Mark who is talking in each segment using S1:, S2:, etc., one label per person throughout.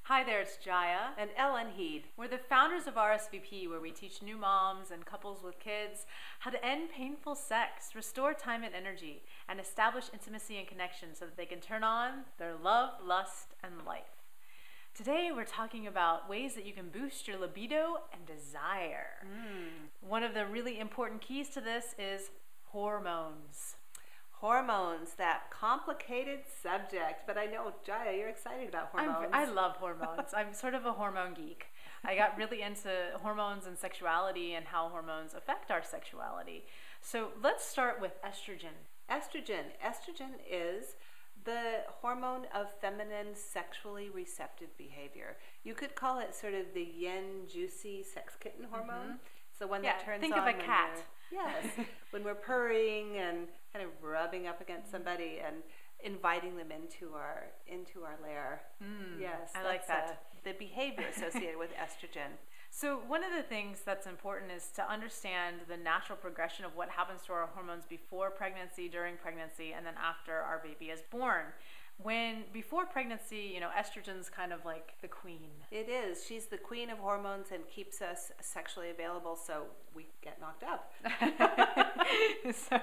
S1: Hi there, it's Jaya.
S2: And Ellen Heed.
S1: We're the founders of RSVP, where we teach new moms and couples with kids how to end painful sex, restore time and energy, and establish intimacy and connection so that they can turn on their love, lust, and life. Today, we're talking about ways that you can boost your libido and desire. One of the really important keys to this is hormones.
S2: Hormones, that complicated subject. But I know, Jaya, you're excited about hormones.
S1: I love hormones. I'm sort of a hormone geek. I got really into hormones and sexuality and how hormones affect our sexuality. So let's start with estrogen.
S2: Estrogen is the hormone of feminine sexually receptive behavior. You could call it sort of the yin, juicy sex kitten hormone. It's the one that turns on.
S1: Think of a cat.
S2: Yes, when we're purring and kind of rubbing up against somebody and inviting them into our lair. Yes,
S1: I like that.
S2: The behavior associated with estrogen.
S1: So one of the things that's important is to understand the natural progression of what happens to our hormones before pregnancy, during pregnancy, and then after our baby is born. Before pregnancy, estrogen's kind of like the queen.
S2: It is. She's the queen of hormones and keeps us sexually available so we get knocked up.
S1: So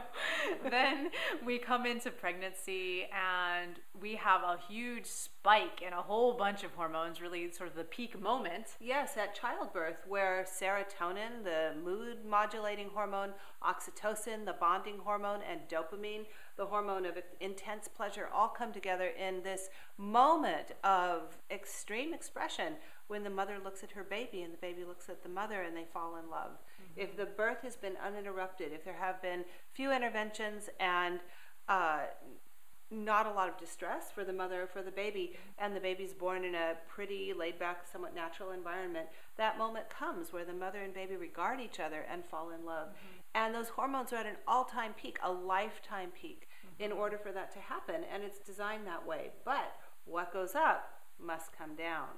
S1: then we come into pregnancy and we have a huge spike in a whole bunch of hormones, really sort of the peak moment.
S2: Yes, at childbirth, where serotonin, the mood modulating hormone, oxytocin, the bonding hormone, and dopamine, the hormone of intense pleasure, all come together in this moment of extreme expression when the mother looks at her baby and the baby looks at the mother and they fall in love. If the birth has been uninterrupted, if there have been few interventions and not a lot of distress for the mother or for the baby, and the baby's born in a pretty laid-back, somewhat natural environment, that moment comes where the mother and baby regard each other and fall in love. And those hormones are at an all-time peak, a lifetime peak, in order for that to happen, and it's designed that way. But what goes up must come down.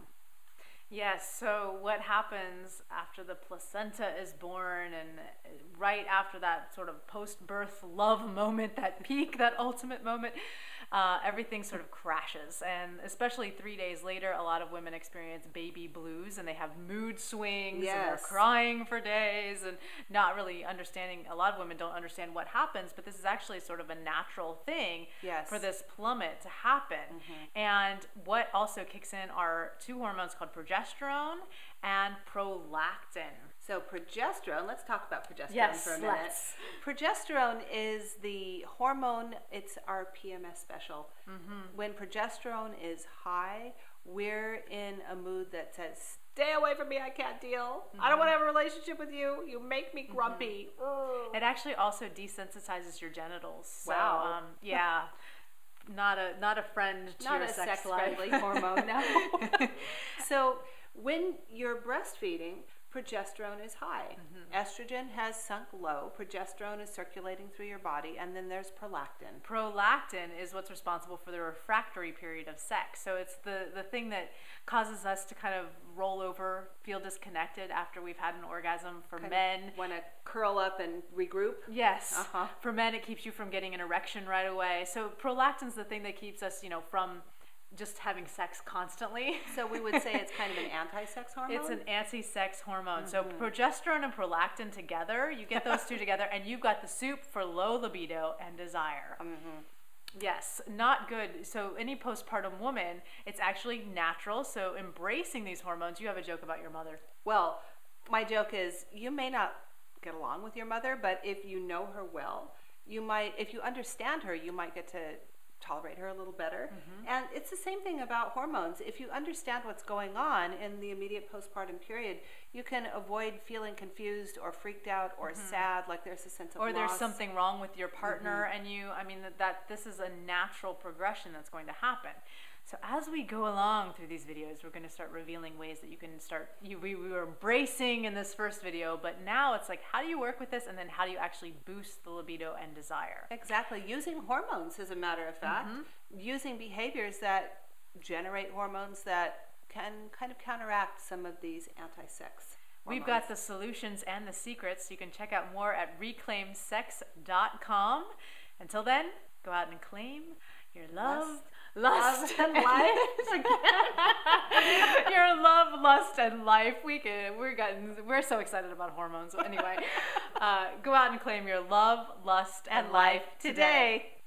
S1: Yes, so what happens after the placenta is born and right after that sort of post-birth love moment, that peak, that ultimate moment, everything sort of crashes. And especially 3 days later, a lot of women experience baby blues and they have mood swings and they're crying for days and not really understanding. A lot of women don't understand what happens, but this is actually sort of a natural thing for this plummet to happen. And what also kicks in are two hormones called progesterone and prolactin.
S2: So progesterone, let's talk about progesterone for a minute. Progesterone is the hormone, it's our PMS special. When progesterone is high, we're in a mood that says, stay away from me, I can't deal. I don't want to have a relationship with you. You make me grumpy.
S1: It actually also desensitizes your genitals.
S2: Wow.
S1: So, yeah. Not a friend to your sex life.
S2: Not a sex-friendly hormone, no. So when you're breastfeeding, progesterone is high. Estrogen has sunk low. Progesterone is circulating through your body, and then there's prolactin.
S1: Prolactin is what's responsible for the refractory period of sex. So it's the thing that causes us to kind of roll over, feel disconnected after we've had an orgasm. For men,
S2: want to curl up and regroup.
S1: Yes. For men, it keeps you from getting an erection right away. So prolactin's the thing that keeps us, from just having sex constantly.
S2: So we would say it's kind of an anti-sex hormone?
S1: It's an anti-sex hormone. So progesterone and prolactin together, you get those two together, and you've got the soup for low libido and desire. Yes, not good. So any postpartum woman, it's actually natural. So embracing these hormones, you have a joke about your mother.
S2: Well, my joke is you may not get along with your mother, but if you know her well, you might, if you understand her, you might get to tolerate her a little better. And it's the same thing about hormones. If you understand what's going on in the immediate postpartum period, you can avoid feeling confused or freaked out or sad, like there's a sense of loss.
S1: Or there's something wrong with your partner and that this is a natural progression that's going to happen. So as we go along through these videos, we're going to start revealing ways that you can start, we were embracing in this first video, but now it's like, how do you work with this? And then how do you actually boost the libido and desire?
S2: Exactly. Using hormones, as a matter of fact, using behaviors that generate hormones that can kind of counteract some of these anti-sex hormones.
S1: We've got the solutions and the secrets. You can check out more at reclaimsex.com. Until then, go out and claim your love, lust and life. lust, and life. We're so excited about hormones. Anyway, go out and claim your love, lust, and life today.